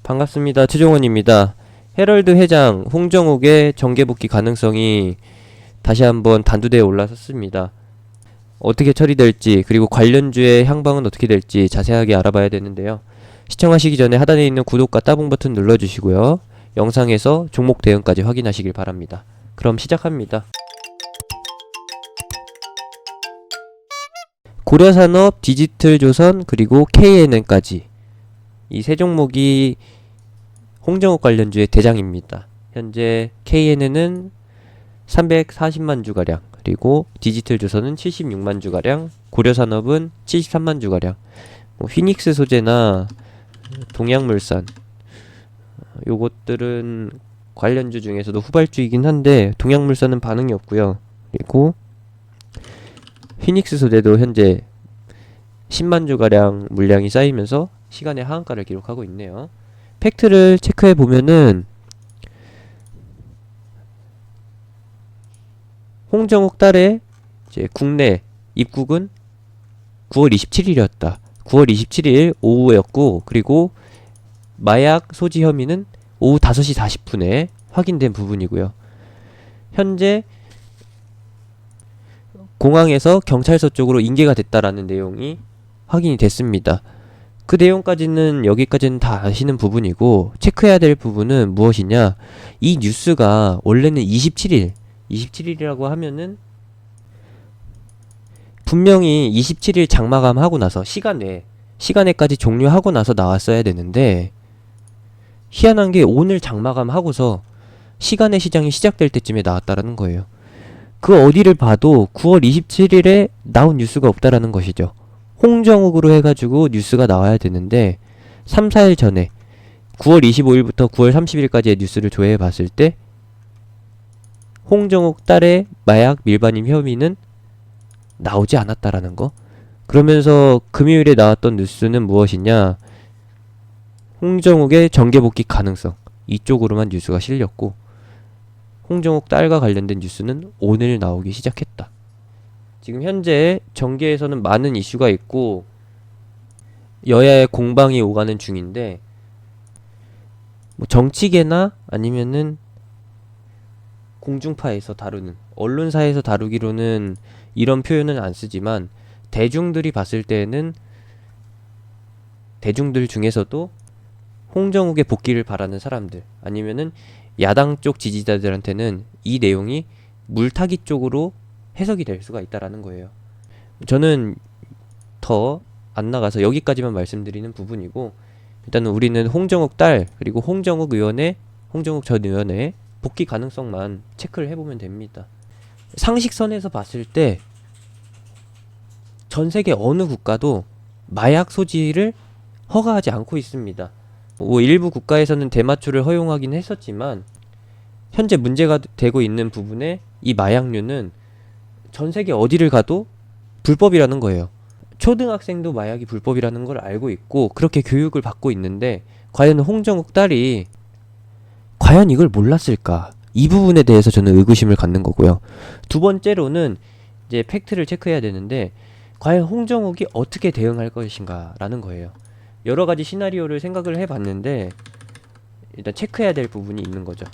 반갑습니다. 최종원입니다. 헤럴드 회장 홍정욱의 정계 복귀 가능성이 다시 한번 단두대에 올라섰습니다. 어떻게 처리될지 그리고 관련주의 향방은 어떻게 될지 자세하게 알아봐야 되는데요. 시청하시기 전에 하단에 있는 구독과 따봉 버튼 눌러주시고요. 영상에서 종목 대응까지 확인하시길 바랍니다. 그럼 시작합니다. 고려산업, 디지털조선, 그리고 KNN까지 이 세 종목이 홍정욱 관련주의 대장입니다. 현재 KNN은 340만 주가량, 그리고 디지털조선은 76만 주가량, 고려산업은 73만 주가량, 휘닉스 소재나 동양물산 요것들은 관련주 중에서도 후발주이긴 한데 동양물산은 반응이 없고요. 그리고 휘닉스 소재도 현재 10만 주가량 물량이 쌓이면서 시간의 하한가를 기록하고 있네요. 팩트를 체크해 보면은 홍정욱 딸의 이제 국내 입국은 9월 27일이었다. 9월 27일 오후였고, 그리고 마약 소지 혐의는 오후 5시 40분에 확인된 부분이고요. 현재 공항에서 경찰서 쪽으로 인계가 됐다라는 내용이 확인이 됐습니다. 그 내용까지는 여기까지는 다 아시는 부분이고, 체크해야 될 부분은 무엇이냐, 이 뉴스가 원래는 27일이라고 하면은 분명히 27일 장마감 하고 나서 시간에까지 종료하고 나서 나왔어야 되는데, 희한한 게 오늘 장마감 하고서 시간의 시장이 시작될 때쯤에 나왔다라는 거예요. 그 어디를 봐도 9월 27일에 나온 뉴스가 없다라는 것이죠. 홍정욱으로 해가지고 뉴스가 나와야 되는데 3, 4일 전에 9월 25일부터 9월 30일까지의 뉴스를 조회해 봤을 때 홍정욱 딸의 마약 밀반입 혐의는 나오지 않았다라는 거. 그러면서 금요일에 나왔던 뉴스는 무엇이냐, 홍정욱의 정계 복귀 가능성, 이쪽으로만 뉴스가 실렸고, 홍정욱 딸과 관련된 뉴스는 오늘 나오기 시작했다. 지금 현재 정계에서는 많은 이슈가 있고 여야의 공방이 오가는 중인데, 정치계나 아니면은 공중파에서 다루는, 언론사에서 다루기로는 이런 표현은 안 쓰지만, 대중들이 봤을 때는 대중들 중에서도 홍정욱의 복귀를 바라는 사람들, 아니면은 야당 쪽 지지자들한테는 이 내용이 물타기 쪽으로 해석이 될 수가 있다라는 거예요. 저는 더 안 나가서 여기까지만 말씀드리는 부분이고, 일단은 우리는 홍정욱 딸 그리고 홍정욱 전 의원의 복귀 가능성만 체크를 해보면 됩니다. 상식선에서 봤을 때 전 세계 어느 국가도 마약 소지를 허가하지 않고 있습니다. 일부 국가에서는 대마초를 허용하긴 했었지만 현재 문제가 되고 있는 부분에 이 마약류는 전 세계 어디를 가도 불법이라는 거예요. 초등학생도 마약이 불법이라는 걸 알고 있고 그렇게 교육을 받고 있는데, 과연 홍정욱 딸이 과연 이걸 몰랐을까? 이 부분에 대해서 저는 의구심을 갖는 거고요. 두 번째로는 이제 팩트를 체크해야 되는데, 과연 홍정욱이 어떻게 대응할 것인가 라는 거예요. 여러 가지 시나리오를 생각을 해봤는데 일단 체크해야 될 부분이 있는 거죠.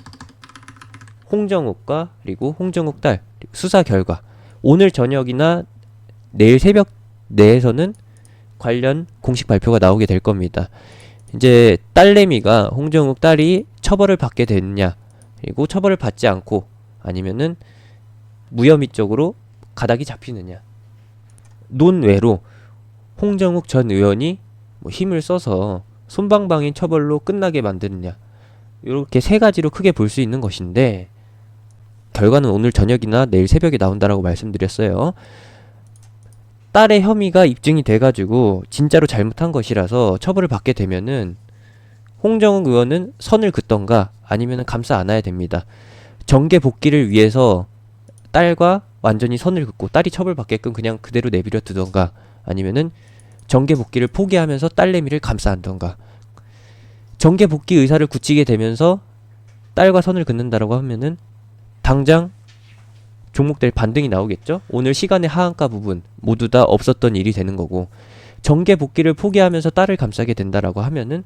홍정욱과 그리고 홍정욱 딸 수사 결과, 오늘 저녁이나 내일 새벽 내에서는 관련 공식 발표가 나오게 될 겁니다. 이제 딸내미가, 홍정욱 딸이 처벌을 받게 됐냐, 그리고 처벌을 받지 않고 아니면은 무혐의 쪽으로 가닥이 잡히느냐, 논외로 홍정욱 전 의원이 힘을 써서 솜방방인 처벌로 끝나게 만드느냐, 이렇게 세 가지로 크게 볼 수 있는 것인데, 결과는 오늘 저녁이나 내일 새벽에 나온다라고 말씀드렸어요. 딸의 혐의가 입증이 돼가지고 진짜로 잘못한 것이라서 처벌을 받게 되면은 홍정욱 의원은 선을 긋던가 아니면은 감싸 안아야 됩니다. 정계 복귀를 위해서 딸과 완전히 선을 긋고 딸이 처벌받게끔 그냥 그대로 내버려 두던가, 아니면은 정계 복귀를 포기하면서 딸내미를 감싸 안던가. 정계 복귀 의사를 굳히게 되면서 딸과 선을 긋는다라고 하면은 당장 종목들 반등이 나오겠죠. 오늘 시간의 하한가 부분 모두 다 없었던 일이 되는 거고, 정계 복귀를 포기하면서 딸을 감싸게 된다라고 하면은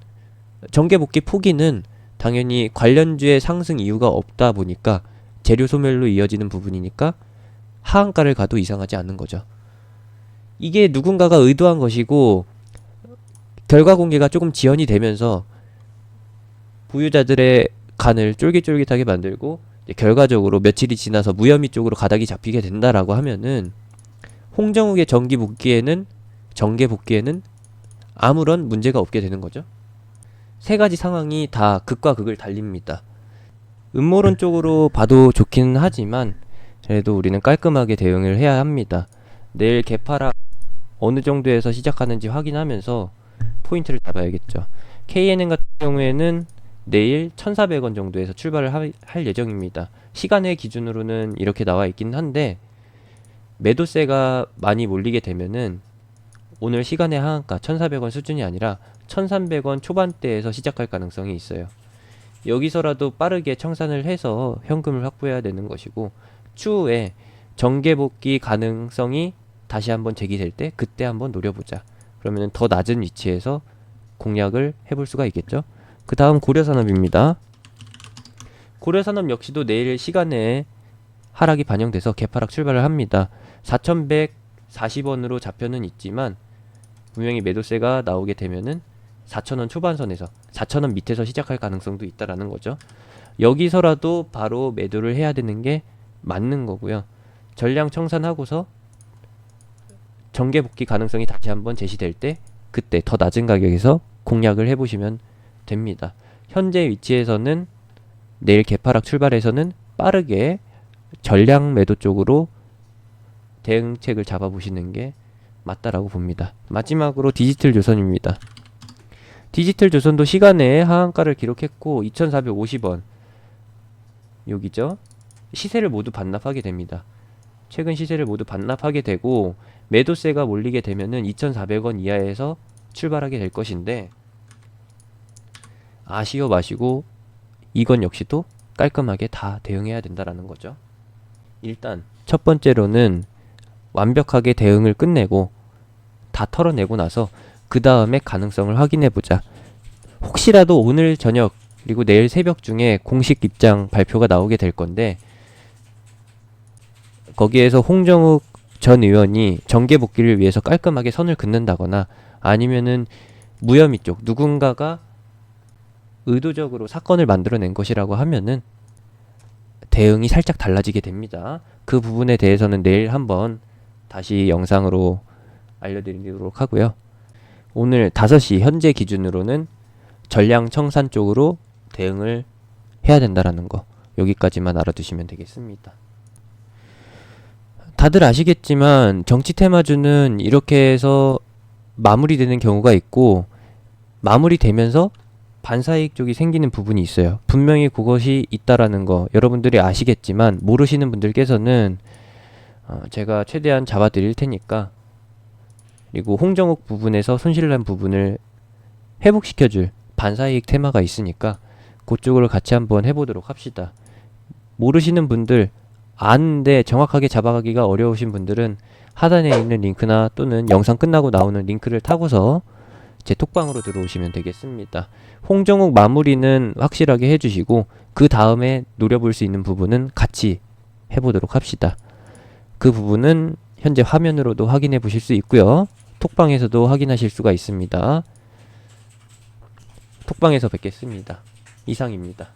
정계복귀 포기는 당연히 관련주의 상승 이유가 없다 보니까 재료 소멸로 이어지는 부분이니까 하한가를 가도 이상하지 않는 거죠. 이게 누군가가 의도한 것이고 결과 공개가 조금 지연이 되면서 보유자들의 간을 쫄깃쫄깃하게 만들고 결과적으로 며칠이 지나서 무혐의 쪽으로 가닥이 잡히게 된다라고 하면은 홍정욱의 정계복귀에는 아무런 문제가 없게 되는 거죠. 세 가지 상황이 다 극과 극을 달립니다. 음모론 쪽으로 봐도 좋긴 하지만 그래도 우리는 깔끔하게 대응을 해야 합니다. 내일 개파락 어느 정도에서 시작하는지 확인하면서 포인트를 잡아야겠죠. KNN 같은 경우에는 내일 1,400원 정도에서 출발을 할 예정입니다. 시간의 기준으로는 이렇게 나와 있긴 한데 매도세가 많이 몰리게 되면은 오늘 시간의 하한가 1,400원 수준이 아니라 1,300원 초반대에서 시작할 가능성이 있어요. 여기서라도 빠르게 청산을 해서 현금을 확보해야 되는 것이고 추후에 정계복귀 가능성이 다시 한번 제기될 때 그때 한번 노려보자. 그러면 더 낮은 위치에서 공략을 해볼 수가 있겠죠. 그 다음 고려산업입니다. 고려산업 역시도 내일 시간에 하락이 반영돼서 개파락 출발을 합니다. 4,140원으로 좌표는 있지만 분명히 매도세가 나오게 되면은 4,000원 초반선에서 4,000원 밑에서 시작할 가능성도 있다라는 거죠. 여기서라도 바로 매도를 해야 되는 게 맞는 거고요. 전량 청산하고서 정계복귀 가능성이 다시 한번 제시될 때 그때 더 낮은 가격에서 공략을 해보시면 됩니다. 현재 위치에서는 내일 개파락 출발해서는 빠르게 전량 매도 쪽으로 대응책을 잡아보시는 게 맞다라고 봅니다. 마지막으로 디지털조선입니다. 디지털조선도 시간에 하한가를 기록했고 2,450원 여기죠. 시세를 모두 반납하게 됩니다. 최근 시세를 모두 반납하게 되고 매도세가 몰리게 되면은 2,400원 이하에서 출발하게 될 것인데 아쉬워 마시고 이건 역시도 깔끔하게 다 대응해야 된다라는 거죠. 일단 첫 번째로는 완벽하게 대응을 끝내고 다 털어내고 나서 그 다음에 가능성을 확인해보자. 혹시라도 오늘 저녁 그리고 내일 새벽 중에 공식 입장 발표가 나오게 될 건데 거기에서 홍정욱 전 의원이 정계복귀를 위해서 깔끔하게 선을 긋는다거나 아니면은 무혐의 쪽 누군가가 의도적으로 사건을 만들어낸 것이라고 하면은 대응이 살짝 달라지게 됩니다. 그 부분에 대해서는 내일 한번 다시 영상으로 알려드리도록 하고요. 오늘 5시 현재 기준으로는 전량 청산 쪽으로 대응을 해야 된다라는 거 여기까지만 알아두시면 되겠습니다. 다들 아시겠지만 정치 테마주는 이렇게 해서 마무리되는 경우가 있고 마무리되면서 반사이익 쪽이 생기는 부분이 있어요. 분명히 그것이 있다라는 거 여러분들이 아시겠지만 모르시는 분들께서는 제가 최대한 잡아드릴 테니까 그리고 홍정욱 부분에서 손실난 부분을 회복시켜줄 반사이익 테마가 있으니까 그쪽으로 같이 한번 해보도록 합시다. 모르시는 분들 아는데 정확하게 잡아가기가 어려우신 분들은 하단에 있는 링크나 또는 영상 끝나고 나오는 링크를 타고서 제 톡방으로 들어오시면 되겠습니다. 홍정욱 마무리는 확실하게 해주시고 그 다음에 노려볼 수 있는 부분은 같이 해보도록 합시다. 그 부분은 현재 화면으로도 확인해 보실 수 있고요. 톡방에서도 확인하실 수가 있습니다. 톡방에서 뵙겠습니다. 이상입니다.